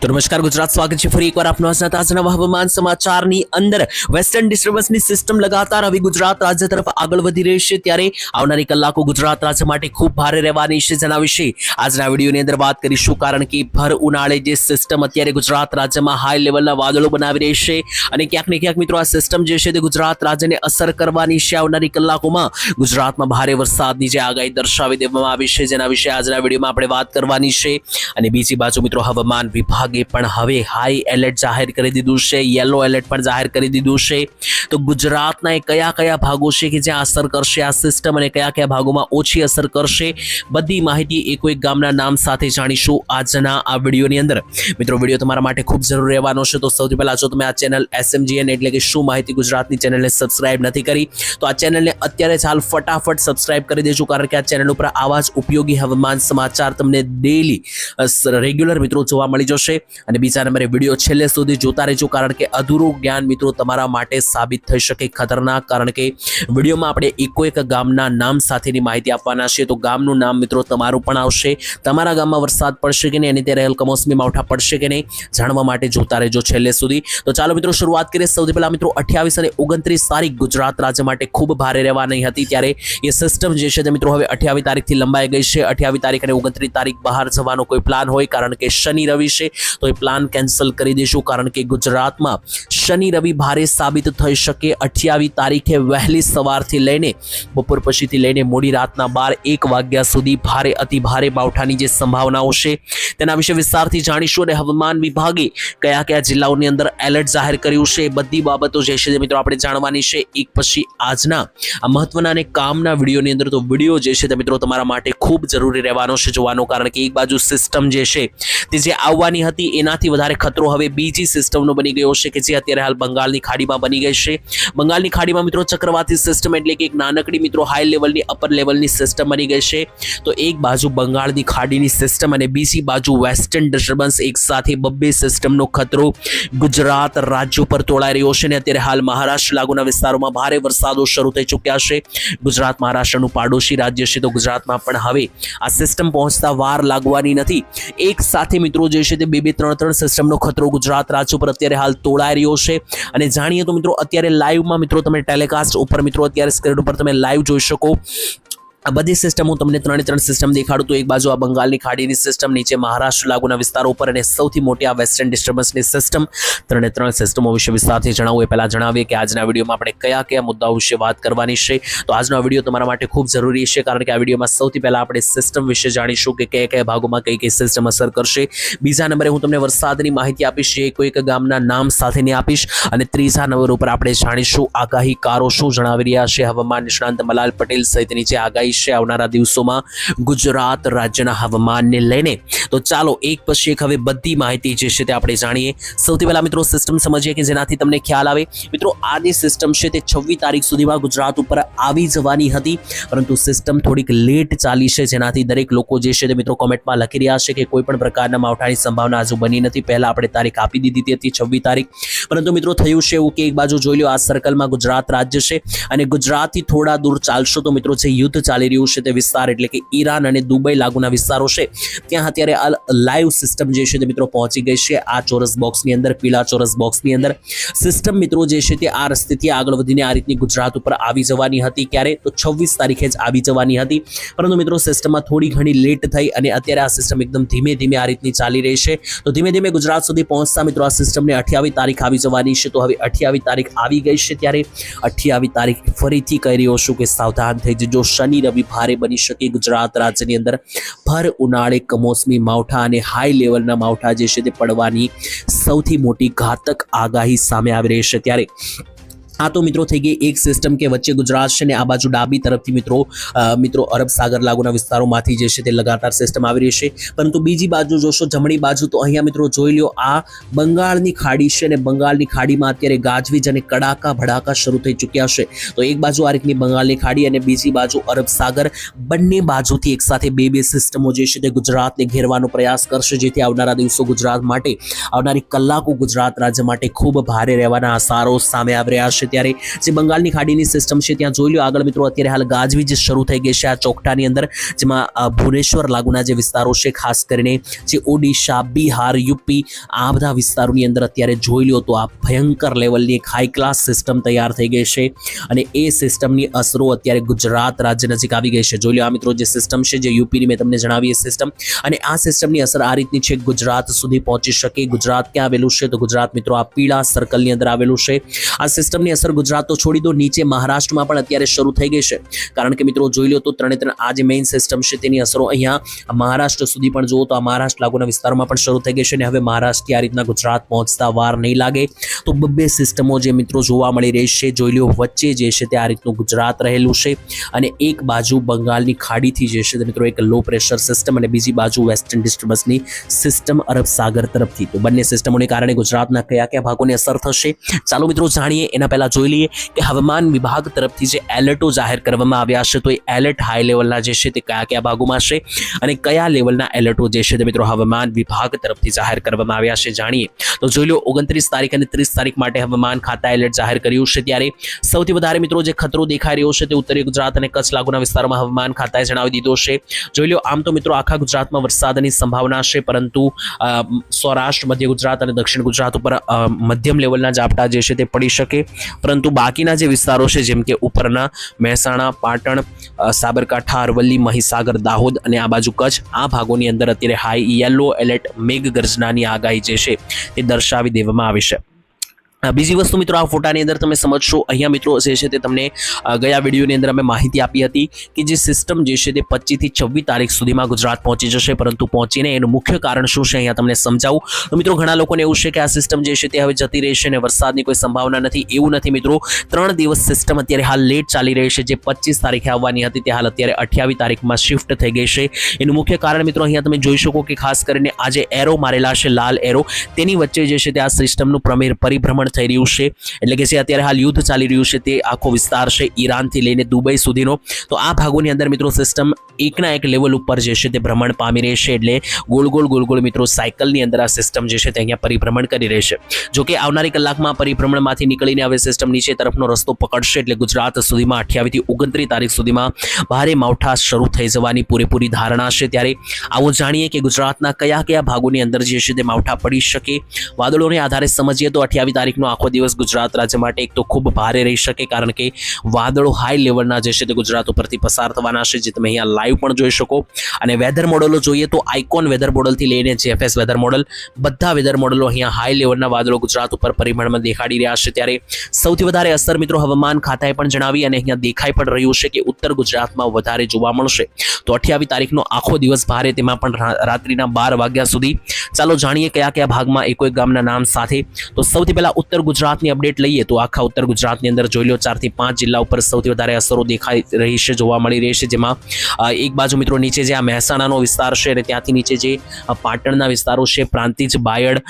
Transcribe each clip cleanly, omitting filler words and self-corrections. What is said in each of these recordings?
તો નમસ્કાર ગુજરાત, સ્વાગત છે ફરી એકવાર આપનો આજના હવામાન સમાચારની અંદર. વેસ્ટર્ન ડિસ્ટર્બન્સની સિસ્ટમ લગાતાર હવે ગુજરાત રાજ્ય તરફ આગળ વધી રહી છે, ત્યારે આવનારી કલાકો ગુજરાત રાજ્ય માટે ખૂબ ભારે રહેવાની છે. જેના વિશે આજના વિડીયોની અંદર વાત કરીશું, કારણ કે ભર ઉનાળે જે સિસ્ટમ અત્યારે ગુજરાત રાજ્યમાં હાઈ લેવલના વાદળો બનાવી રહી છે અને ક્યાંક ને ક્યાંક મિત્રો આ સિસ્ટમ જે છે તે ગુજરાત રાજ્યને અસર કરવાની છે. આવનારી કલાકોમાં ગુજરાતમાં ભારે વરસાદની જે આગાહી દર્શાવી દેવામાં આવી છે, જેના વિશે આજના વિડીયોમાં આપણે વાત કરવાની છે. અને બીજી બાજુ મિત્રો હવામાન વિભાગે પણ હવે હાઈ એલર્ટ જાહેર કરી દીધું છે, યેલો એલર્ટ પણ જાહેર કરી દીધું છે. તો ગુજરાતના એ કયા કયા ભાગો છે કે જ્યાં અસર કરશે આ સિસ્ટમ અને કયા કયા ભાગોમાં ઓછી અસર કરશે, બધી માહિતી એકો એક ગામના નામ સાથે જાણીશું આજના આ વિડીયોની અંદર. મિત્રો વિડીયો તમારા માટે ખૂબ જરૂર રહેવાનો છે. તો સૌથી પહેલા જો તમે આ ચેનલ SMGN એટલે કે શું માહિતી ગુજરાતની ચેનલને સબસ્ક્રાઇબ નથી કરી તો આ ચેનલને અત્યારે જ હાલ ફટાફટ સબસ્ક્રાઇબ કરી દેજો, કારણ કે આ ચેનલ ઉપર આવા જ ઉપયોગી હવામાન સમાચાર તમને ડેઈલી રેગ્યુલર મિત્રો જોવા મળી જશે. અને બીજા નંબરે વિડીયો છેલ્લે સુધી જોતા રહેજો, કારણ કે અધૂરું જ્ઞાન મિત્રો તમારા માટે સાબિત થઈ શકે ખતરનાક, કારણ કે વિડીયોમાં આપણે એકો એક ગામના નામ સાથેની માહિતી આપવાના છે. તો ગામનું નામ મિત્રો તમારું પણ આવશે. તમારા ગામમાં વરસાદ પડશે કે નહીં અને ત્યારે કમોસમી માવઠા પડશે કે નહીં જાણવા માટે જોતા રહેજો છેલ્લે સુધી. તો ચાલો મિત્રો શરૂઆત કરીએ. સૌથી પહેલા મિત્રો 28 અને 29 તારીખ ગુજરાત રાજ્ય માટે ખૂબ ભારે રહેવાની હતી, ત્યારે એ સિસ્ટમ જે છે તે મિત્રો હવે 28 તારીખથી લંબાઈ ગઈ છે. 28 તારીખ અને 29 તારીખ બહાર જવાનો કોઈ પ્લાન હોય, કારણ કે શનિ રવિ છે, તો એ પ્લાન કેન્સલ કરી દઈશું, કારણ કે ગુજરાતમાં શનિ રવિ ભારે સાબિત થઈ શકે. 28 તારીખે વહેલી સવારથી લઈને બપોર પછીથી લઈને મોડી રાતના 12-1 વાગ્યા સુધી ભારે અતિ ભારે માવઠાની જે સંભાવનાઓ છે તેના વિશે વિસ્તારથી જાણીશું. અને હવામાન વિભાગે કયા કયા જિલ્લાઓની અંદર એલર્ટ જાહેર કર્યું છે, બધી બાબતો જે છે મિત્રો આપણે જાણવાની છે એક પછી આજના આ મહત્વના અને કામના વિડીયોની અંદર. તો વિડીયો જે છે તે મિત્રો તમારા માટે ખૂબ જરૂરી રહેવાનો છે જોવાનો, કારણ કે એક બાજુ સિસ્ટમ જે છે તે જે આવવાની હતી એનાથી વધારે ખતરો હવે બીજી સિસ્ટમનો બની ગયો છે, કે જે અત્યારે હાલ બંગાળની ખાડીમાં બની ગઈ છે. બંગાળની ખાડીમાં મિત્રો ચક્રવાતી સિસ્ટમ એટલે કે એક નાનકડી મિત્રો હાઈ લેવલની અપર લેવલની સિસ્ટમ બની ગઈ છે. તો એક બાજુ બંગાળની ખાડીની સિસ્ટમ અને બીજી બાજુ વેસ્ટર્ન ડિસ્ટર્બન્સ, એક સાથે બબ્બે સિસ્ટમનો ખતરો ગુજરાત રાજ્ય પર તોળાઈ રહ્યો છે. અને અત્યારે હાલ મહારાષ્ટ્ર લાગુના વિસ્તારોમાં ભારે વરસાદો શરૂ થઈ ચૂક્યા છે. ગુજરાત મહારાષ્ટ્રનું પાડોશી રાજ્ય છે, તો ગુજરાતમાં પણ હવે આ સિસ્ટમ પહોંચતા વાર લાગવાની નથી. એક સાથે મિત્રો જે છે તે 2-3 સિસ્ટમનો ખતરો ગુજરાત રાજ્ય પર અત્યારે હાલ તોળાઈ રહ્યો છે. અને જાણીએ તો મિત્રો અત્યારે લાઈવમાં મિત્રો તમે ટેલિકાસ્ટ ઉપર મિત્રો અત્યારે સ્ક્રીન ઉપર તમે લાઈવ જોઈ શકો. આ બધી સિસ્ટમ હું તમને 3 સિસ્ટમ દેખાડું. તો એક બાજુ આ બંગાળની ખાડીની સિસ્ટમ, નીચે મહારાષ્ટ્ર લાગુના વિસ્તારો ઉપર, અને સૌથી મોટી આ વેસ્ટર્ન ડિસ્ટર્બન્સની સિસ્ટમ. 3 સિસ્ટમો વિશે વિસ્તારથી જણાવું એ પહેલાં જણાવીએ કે આજના વિડીયોમાં આપણે કયા કયા મુદ્દાઓ વિશે વાત કરવાની છે. તો આજનો વિડીયો તમારા માટે ખૂબ જરૂરી છે, કારણ કે આ વિડીયોમાં સૌથી પહેલાં આપણે સિસ્ટમ વિશે જાણીશું કે કયા કયા ભાગોમાં કઈ કઈ સિસ્ટમ અસર કરશે. બીજા નંબરે હું તમને વરસાદની માહિતી આપીશ, જે કોઈક ગામના નામ સાથેની આપીશ. અને ત્રીજા નંબર ઉપર આપણે જાણીશું આગાહીકારો શું જણાવી રહ્યા છે. હવામાન નિષ્ણાંત મલાલ પટેલ સહિતની જે આગાહી છે આવનારા દિવસોમાં ગુજરાત રાજ્યના હવામાનને લઈને. તો ચાલો એક પછી એક હવે બધી માહિતી જે છે તે આપણે જાણીએ. સૌથી પહેલા મિત્રો સિસ્ટમ સમજીએ કે જેનાથી તમને ખ્યાલ આવે. મિત્રો આ જે સિસ્ટમ છે તે 26 તારીખ સુધીમાં ગુજરાત ઉપર આવી જવાની હતી, પરંતુ સિસ્ટમ થોડીક લેટ ચાલી છે, જેનાથી દરેક લોકો જે છે તે મિત્રો કોમેન્ટમાં લખી રહ્યા છે કે કોઈ પણ પ્રકારના માવઠાની સંભાવના હજુ બની નથી. પહેલા આપણે તારીખ આપી દીધી હતી 26 તારીખ, પરંતુ મિત્રો થયું છે એવું કે એક બાજુ જોઈ લો આ સર્કલમાં ગુજરાત રાજ્ય છે, અને ગુજરાતથી થોડા દૂર ચાલશો તો મિત્રો જે યુદ્ધ ચાલી રહ્યું છે તે વિસ્તાર એટલે કે ઈરાન અને દુબઈ લાગુના વિસ્તારો છે, ત્યાં અત્યારે લાઈવ સિસ્ટમ જે છે તે મિત્રો પહોંચી ગઈ છે. આ ચોરસ બોક્સની અંદર, પીળા ચોરસ બોક્સની અંદર સિસ્ટમ મિત્રો જે છે તે આ રસ્તેથી આગળ વધીને આ રીતની ગુજરાત ઉપર આવી જવાની હતી. ક્યારે? તો 26 તારીખે જ આવી જવાની હતી, પરંતુ મિત્રો સિસ્ટમમાં થોડી ઘણી લેટ થઈ અને અત્યારે આ સિસ્ટમ એકદમ ધીમે ધીમે આ રીતની ચાલી રહી છે. તો ધીમે ધીમે ગુજરાત સુધી પહોંચતા મિત્રો આ સિસ્ટમને 28 તારીખ આવી જવાની છે. તો હવે 28 તારીખ આવી ગઈ છે, ત્યારે 28 તારીખ ફરીથી કહી રહ્યો છું કે સાવધાન થઈ જજો. શનિ રવિ ભારે બની શકે ગુજરાત રાજ્યની અંદર. ભર ઉનાળે કમોસમી માવઠા અને હાઈ લેવલના માવઠા જે છે તે પડવાની સૌથી મોટી ઘાતક આગાહી સામે આવી રહી છે. ત્યારે આ તો મિત્રો થઈ ગઈ એક સિસ્ટમ કે વચ્ચે ગુજરાત છે ને આ બાજુ ડાબી તરફથી મિત્રો અરબ સાગર લાગુના વિસ્તારોમાંથી જે છે તે લગાતાર સિસ્ટમ આવી રહી છે. પરંતુ બીજી બાજુ જોશો જમણી બાજુ, તો અહીંયા મિત્રો જોઈ લો આ બંગાળની ખાડી છે, અને બંગાળની ખાડીમાં અત્યારે ગાજવીજ અને કડાકા ભડાકા શરૂ થઈ ચૂક્યા છે. તો એક બાજુ આ રીતની બંગાળની ખાડી અને બીજી બાજુ અરબ સાગર, બંને બાજુથી એક સાથે બે સિસ્ટમો જે છે તે ગુજરાતને ઘેરવાનો પ્રયાસ કરશે, જેથી આવનારા દિવસો ગુજરાત માટે, આવનારી કલાકો ગુજરાત રાજ્ય માટે ખૂબ ભારે રહેવાના આસારો સામે આવી રહ્યા છે. છે ત્યારે જે બંગાળની ખાડીની સિસ્ટમ છે ત્યાં જોઈ લો આગળ મિત્રો અત્યારે હાલ ગાજવીજ શરૂ થઈ ગઈ છે આ ચોકઠાની અંદર, જેમાં ભુવનેશ્વર લાગુના જે વિસ્તારો છે ખાસ કરીને જે ઓડિશા, બિહાર, યુપી આ બધા વિસ્તારોની અંદર અત્યારે જોઈ લો તો આ ભયંકર લેવલની એક હાઈ ક્લાસ સિસ્ટમ તૈયાર થઈ ગઈ છે અને એ સિસ્ટમની અસરો અત્યારે ગુજરાત રાજ્ય નજીક આવી ગઈ છે. જોઈ લો આ મિત્રો જે સિસ્ટમ છે જે યુપીની મેં તમને જણાવી એ સિસ્ટમ, અને આ સિસ્ટમની અસર આ રીતની છે ગુજરાત સુધી પહોંચી શકે. ગુજરાત ક્યાં આવેલું છે તો ગુજરાત મિત્રો આ પીળા સર્કલની અંદર આવેલું છે. આ સિસ્ટમની અસર ગુજરાત તો છોડી દો, નીચે મહારાષ્ટ્રમાં પણ અત્યારે શરૂ થઈ ગઈ છે, કારણ કે મિત્રો જોઈ લો તો ત્રણે આ જે મેઇન સિસ્ટમ છે તેની અસરો અહીંયા મહારાષ્ટ્ર સુધી પણ જુઓ તો આ મહારાષ્ટ્ર લાગુના વિસ્તારોમાં પણ શરૂ થઈ ગઈ છે અને હવે મહારાષ્ટ્રથી આ રીતના ગુજરાત પહોંચતા વાર નહીં લાગે. તો બબ્બે સિસ્ટમો જે મિત્રો જોવા મળી રહી છે, જોઈ લો વચ્ચે જે છે તે આ રીતનું ગુજરાત રહેલું છે અને એક બાજુ બંગાળની ખાડીથી જે છે તે મિત્રો એક લો પ્રેશર સિસ્ટમ અને બીજી બાજુ વેસ્ટર્ન ડિસ્ટર્બન્સની સિસ્ટમ અરબ સાગર તરફથી. તો બંને સિસ્ટમોને કારણે ગુજરાતના કયા કયા ભાગોને અસર થશે ચાલો મિત્રો જાણીએ. એના પહેલા જોઈ લઈએ કે હવામાન વિભાગ તરફથી જે એલર્ટો જાહેર કરવામાં આવ્યા છે તો એ એલર્ટ હાઈ લેવલના જે છે તે કયા કયા ભાગોમાં છે અને કયા લેવલના એલર્ટો જે છે તે મિત્રો હવામાન વિભાગ તરફથી જાહેર કરવામાં આવ્યા છે જાણીએ. તો જોઈ લો 29 તારીખ અને 30 તારીખ માટે હવામાન ખાતા એલર્ટ જાહેર કર્યું છે. ત્યારે સૌથી વધારે મિત્રો જે ખતરો દેખાઈ રહ્યો છે તે ઉત્તરીય ગુજરાત અને કચ્છ લાગુના વિસ્તારોમાં હવામાન ખાતાએ જણાવી દીધો છે. જોઈ લો આમ તો મિત્રો આખા ગુજરાતમાં વરસાદની સંભાવના છે, પરંતુ સૌરાષ્ટ્ર, મધ્ય ગુજરાત અને દક્ષિણ ગુજરાત ઉપર મધ્યમ લેવલના ઝાપટા જે છે તે પડી શકે, પરંતુ બાકીના જે વિસ્તારો છે જેમ કે ઉપરના મહેસાણા, પાટણ, સાબરકાંઠા, અરવલ્લી, મહીસાગર, દાહોદ અને આ બાજુ કચ્છ આ ભાગોની અંદર અત્યારે હાઈ યલો એલર્ટ મેઘગર્જનાની આગાહી જે છે તે દર્શાવી દેવામાં આવી છે. બીજી વસ્તુ મિત્રો આ ફોટાની અંદર તમે સમજશો, અહીંયા મિત્રો જે છે તે તમને ગયા વિડીયોની અંદર અમે માહિતી આપી હતી કે જે સિસ્ટમ જે છે તે 25 થી 26 તારીખ સુધીમાં ગુજરાત પહોંચી જશે, પરંતુ પહોંચીને એનું મુખ્ય કારણ શું છે અહીંયા તમને સમજાવું. તો મિત્રો ઘણા લોકોને એવું છે કે આ સિસ્ટમ જે છે તે હવે જતી રહેશે અને વરસાદની કોઈ સંભાવના નથી. એવું નથી મિત્રો, 3 દિવસ સિસ્ટમ અત્યારે હાલ લેટ ચાલી રહી છે. જે 25 તારીખે આવવાની હતી તે હાલ અત્યારે 28 તારીખમાં શિફ્ટ થઈ ગઈ છે. એનું મુખ્ય કારણ મિત્રો અહીંયા તમે જોઈ શકો કે ખાસ કરીને આ જે એરો મારેલા છે, લાલ એરો, તેની વચ્ચે જે છે તે આ સિસ્ટમનું પરિભ્રમણ થઈ રહ્યું છે, એટલે કે જે અત્યારે હાલ યુદ્ધ ચાલી રહ્યું છે તે આખો વિસ્તાર છે ઈરાનથી લઈને દુબઈ સુધીનો. તો આ ભાગોની અંદર મિત્રો સિસ્ટમ એકના એક લેવલ ઉપર જે છે તે ભ્રમણ પામી રહી છે, એટલે ગોળ ગોળ મિત્રો સાયકલની અંદર આ સિસ્ટમ જે છે તે અહીંયા પરિભ્રમણ કરી રહી છે. જો કે આવનારી કલાકમાં પરિભ્રમણમાંથી નીકળીને હવે સિસ્ટમ નીચે તરફનો રસ્તો પકડશે, એટલે ગુજરાત સુધીમાં 28 થી 29 તારીખ સુધીમાં ભારે માવઠા શરૂ થઈ જવાની પૂરેપૂરી ધારણા છે. ત્યારે આવો જાણીએ કે ગુજરાતના કયા કયા ભાગોની અંદર જે છે તે માવઠા પડી શકે. વાદળોને આધારે સમજીએ તો 28 તારીખનો આખો દિવસ ગુજરાત રાજ્ય માટે એક તો ખૂબ ભારે રહી શકે, કારણ કે વાદળો હાઈ લેવલના જે છે તે ગુજરાત ઉપરથી પસાર થવાના છે, જે તમે અહીંયા લાઈવ પણ જોઈ શકો. અને વેધર મોડલો જોઈએ તો આઇકોન વેધર મોડલથી લઈને જેએફએસ વેધર મોડલ, બધા વેધર મોડલો અહીંયા હાઈ લેવલના વાદળો ગુજરાત ઉપર પરિભ્રમણ દેખાડી રહ્યા છે. ત્યારે સૌથી વધારે અસર મિત્રો હવામાન ખાતાએ પણ જણાવી અને અહીંયા દેખાઈ પણ રહ્યું છે કે ઉત્તર ગુજરાતમાં વધારે જોવા મળશે. તો 28 તારીખનો આખો દિવસ ભારે, તેમાં પણ રાત્રિના 12 વાગ્યા સુધી. ચાલો જાણીએ કયા કયા ભાગમાં એકો એક ગામના નામ સાથે. તો સૌથી પહેલા ઉત્તર ગુજરાતની અપડેટ લઈએ તો આખા ઉત્તર ગુજરાતની અંદર જોઈ લો 4 થી 5 જિલ્લા ઉપર સૌથી વધારે અસરો દેખાઈ રહી છે, જોવા મળી રહી છે. જેમાં એક બાજુ મિત્રો નીચે જે આ મહેસાણાનો વિસ્તાર છે અને ત્યાંથી નીચે જે પાટણના વિસ્તારો છે, પ્રાંતિજ, બાયડ,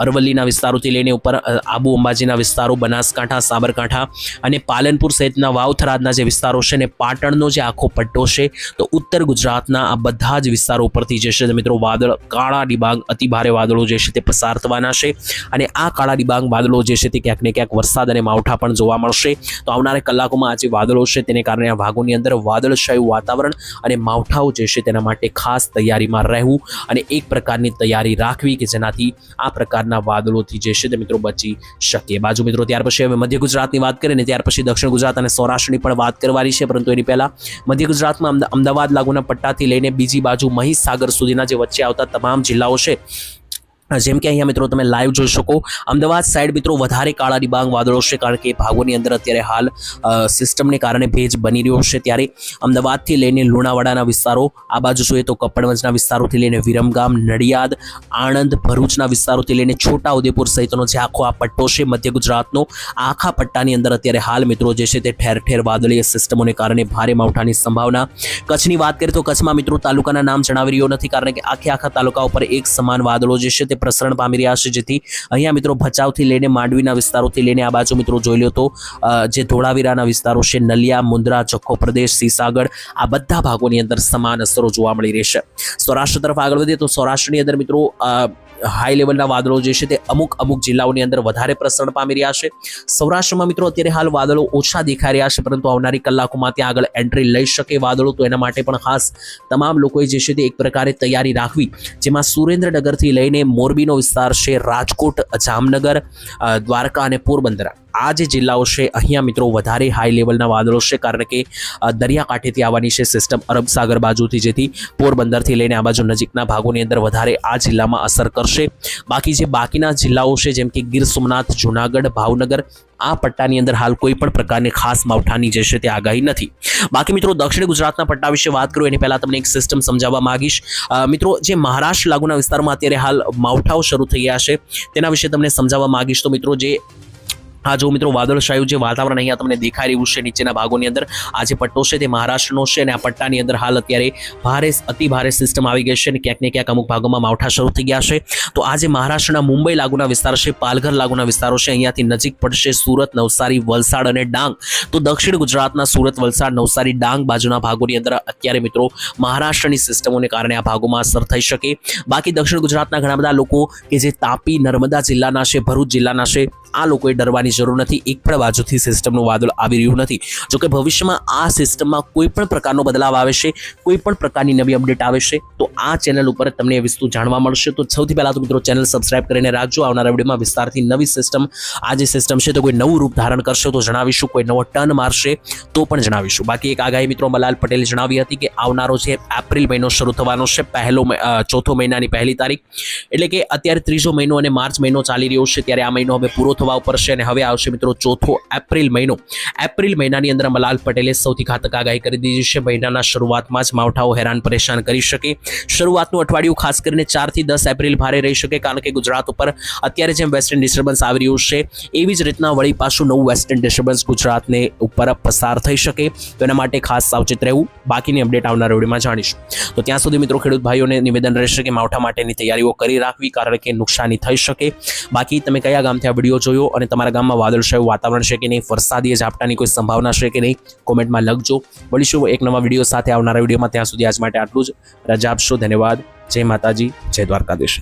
અરવલ્લીના વિસ્તારોથી લઈને ઉપર આબુ અંબાજીના વિસ્તારો, બનાસકાંઠા, સાબરકાંઠા અને પાલનપુર સહિતના વાવથરાદના જે વિસ્તારો છે અને પાટણનો જે આખો પટ્ટો છે, તો ઉત્તર ગુજરાતના આ બધા જ વિસ્તારો ઉપરથી જે છે મિત્રો વાદળ, કાળા ડિબાંગ અતિ ભારે વાદળો જે છે તે પસાર થવાના છે. અને આ કાળા ડિબાંગ વાદળો જે છે તે ક્યાંક ને ક્યાંક વરસાદ અને માવઠા પણ જોવા મળશે. તો આવનારા કલાકોમાં આ જે વાદળો છે તેને કારણે આ ભાગોની અંદર વાદળછાયું વાતાવરણ અને માવઠાઓ જે છે તેના માટે ખાસ તૈયારીમાં રહેવું અને એક પ્રકારની તૈયારી રાખવી કે જેનાથી આ પ્રકારના વાદળોથી જે છે તે મિત્રો બચી શકે. બાજુ મિત્રો ત્યાર પછી હવે મધ્ય ગુજરાતની વાત કરીએ ને ત્યાર પછી દક્ષિણ ગુજરાત અને સૌરાષ્ટ્રની પણ વાત કરવાની છે, પરંતુ એની પહેલા મધ્ય ગુજરાતમાં અમદાવાદ લાગુના પટ્ટાથી લઈને બીજી બાજુ મહીસાગર સુધીના જે વચ્ચે આવતા તમામ જિલ્લાઓ છે, જેમ કે અહીંયા મિત્રો તમે લાઈવ જોઈ શકો અમદાવાદ સાઈડ મિત્રો વધારે કાળા ડિબાંગ વાદળો છે, કારણ કે ભાગોની અંદર અત્યારે હાલ સિસ્ટમને કારણે ભેજ બની રહ્યો છે. ત્યારે અમદાવાદથી લઈને લુણાવાડાના વિસ્તારો, આ બાજુ જોઈએ તો કપડવંજના વિસ્તારોથી લઈને વિરમગામ, નડિયાદ, આણંદ, ભરૂચના વિસ્તારોથી લઈને છોટાઉદેપુર સહિતનો જે આખો આ પટ્ટો છે મધ્ય ગુજરાતનો, આખા પટ્ટાની અંદર અત્યારે હાલ મિત્રો જે છે તે ઠેર ઠેર વાદળીય સિસ્ટમોને કારણે ભારે માવઠાની સંભાવના. કચ્છની વાત કરીએ તો કચ્છમાં મિત્રો તાલુકાના નામ જણાવી રહ્યો નથી, કારણ કે આખા તાલુકા ઉપર એક સમાન વાદળો જે છે તે પ્રસરણ પામી રહ્યા છે, જેથી અહીંયા મિત્રો ભચાઉથી લઈને માંડવીના વિસ્તારોથી લઈને આ બાજુ મિત્રો જોઈ લો તો જે ધોળાવીરાના વિસ્તારો છે, નલિયા, મુન્દ્રા, ચક્કો પ્રદેશ, સીસાગઢ, આ બધા ભાગોની અંદર સમાન અસરો જોવા મળી રહેશે. સૌરાષ્ટ્ર તરફ આગળ વધીએ તો સૌરાષ્ટ્રની અંદર મિત્રો હાઈ લેવલના વાદળો જે છે તે અમુક જિલ્લાઓની અંદર વધારે પ્રસરણ પામી રહ્યા છે. સૌરાષ્ટ્રમાં મિત્રો અત્યારે હાલ વાદળો ઓછા દેખાઈ રહ્યા છે, પરંતુ આવનારી કલાકોમાં ત્યાં આગળ એન્ટ્રી લઈ શકે વાદળો, તો એના માટે પણ ખાસ તમામ લોકોએ જે છે તે એક પ્રકારે તૈયારી રાખવી, જેમાં સુરેન્દ્રનગરથી લઈને મોરબીનો વિસ્તાર છે, રાજકોટ, જામનગર, દ્વારકા અને પોરબંદર આ જે જિલ્લાઓ છે અહીંયા મિત્રો વધારે હાઈ લેવલના વાદળો છે, કારણ કે દરિયાકાંઠેથી આવવાની છે સિસ્ટમ અરબ સાગર બાજુથી, જેથી પોરબંદરથી લઈને આ બાજુ નજીકના ભાગોની અંદર વધારે આ જિલ્લામાં અસર કરશે. બાકી જે બાકીના જિલ્લાઓ છે જેમ કે ગીર સોમનાથ, જૂનાગઢ, ભાવનગર આ પટ્ટાની અંદર હાલ કોઈ પણ પ્રકારની ખાસ માવઠાની જે છે તે આગાહી નથી. બાકી મિત્રો દક્ષિણ ગુજરાતના પટ્ટા વિશે વાત કરું એની પહેલા તમને એક સિસ્ટમ સમજાવવા માંગીશ. મિત્રો જે મહારાષ્ટ્ર લાગુના વિસ્તારમાં અત્યારે હાલ માવઠાઓ શરૂ થઈ ગયા છે તેના વિશે તમને સમજાવવા માંગીશ. તો મિત્રો જે આ જો મિત્રો વાદળછાયું જે વાતાવરણ અહીંયા તમને દેખાઈ રહ્યું છે નીચેના ભાગોની અંદર, આ જે પટ્ટો છે તે મહારાષ્ટ્રનો છે અને આ પટ્ટાની અંદર હાલ અત્યારે અતિ ભારે સિસ્ટમ આવી ગઈ છે અને ક્યાંક ને ક્યાંક અમુક ભાગોમાં માવઠા શરૂ થઈ ગયા છે. તો આ જે મહારાષ્ટ્રના મુંબઈ લાગુના વિસ્તાર છે, પાલઘર લાગુના વિસ્તારો છે, અહીંયાથી નજીક પડશે સુરત, નવસારી, વલસાડ અને ડાંગ. તો દક્ષિણ ગુજરાતના સુરત, વલસાડ, નવસારી, ડાંગ બાજુના ભાગોની અંદર અત્યારે મિત્રો મહારાષ્ટ્રની સિસ્ટમોને કારણે આ ભાગોમાં અસર થઈ શકે. બાકી દક્ષિણ ગુજરાતના ઘણા બધા લોકો કે જે તાપી, નર્મદા જિલ્લાના છે, ભરૂચ જિલ્લાના છે, આ લોકોએ ડરવાની જરૂર નથી. એક પણ બાજુથી સિસ્ટમનું વાદળ આવી રહ્યું નથી. જોકે ભવિષ્યમાં આ સિસ્ટમમાં કોઈ પણ પ્રકારનો બદલાવ આવે છે, કોઈ પણ પ્રકારની નવી અપડેટ આવે છે, તો આ ચેનલ ઉપર તમને એ વસ્તુ જાણવા મળશે. તો સૌથી પહેલા તો મિત્રો ચેનલ સબસ્ક્રાઇબ કરીને રાખજો. આવનારા વિડીયોમાં વિસ્તારથી નવી સિસ્ટમ, આ જે સિસ્ટમ છે તો કોઈ નવું રૂપ ધારણ કરશે તો જણાવીશું, કોઈ નવો ટર્ન મારશે તો પણ જણાવીશું. બાકી એક આગાહી મિત્રો મલાલ પટેલે જણાવી હતી કે આવનારો જે એપ્રિલ મહિનો શરૂ થવાનો છે, ચોથો મહિનાની 1 તારીખ, એટલે કે અત્યારે ત્રીજો મહિનો અને માર્ચ મહિનો ચાલી રહ્યો છે, ત્યારે આ મહિનો હવે પૂરો થવા ઉપર છે અને હવે આવશે મિત્રો ચોથો એપ્રિલ મહિનો. એપ્રિલ મહિનાની અંદર મલાલ પટેલે સૌથી ઘાતક આગાહી કરી દીધી છે. મહિનાના શરૂઆતમાં જ માવઠાઓ હેરાન પરેશાન કરી શકે. શરૂઆતનું અઠવાડિયું ખાસ કરીને 4 થી 10 એપ્રિલ ભારે રહી શકે, કારણ કે ગુજરાત ઉપર અત્યારે જેમ વેસ્ટર્ન ડિસ્ટર્બન્સ આવી રહ્યું છે એવી જ રીતના વળી પાછું નવું વેસ્ટર્ન ડિસ્ટર્બન્સ ગુજરાતને ઉપર પસાર થઈ શકે, તો એના માટે ખાસ સાવચેત રહેવું. બાકીની અપડેટ આવનારા વિડીયોમાં જાણીશું. તો ત્યાં સુધી મિત્રો ખેડૂત ભાઈઓને નિવેદન રહેશે કે માવઠા માટેની તૈયારીઓ કરી રાખવી, કારણ કે નુકસાની થઈ શકે. બાકી તમે કયા ગામથી આ વિડીયો જોયો અને તમારા ગામમાં વાદળછાયું વાતાવરણ છે કે નહીં, વરસાદી ઝાપટાની કોઈ સંભાવના છે કે નહીં, કોમેન્ટમાં લખજો. મળીશું એક નવા વિડીયો સાથે આવનારા વિડીયોમાં. ત્યાં સુધી આજ માટે આટલું જ. રજા આપશો. ધન્યવાદ. જય માતાજી, જય દ્વારકાધીશ.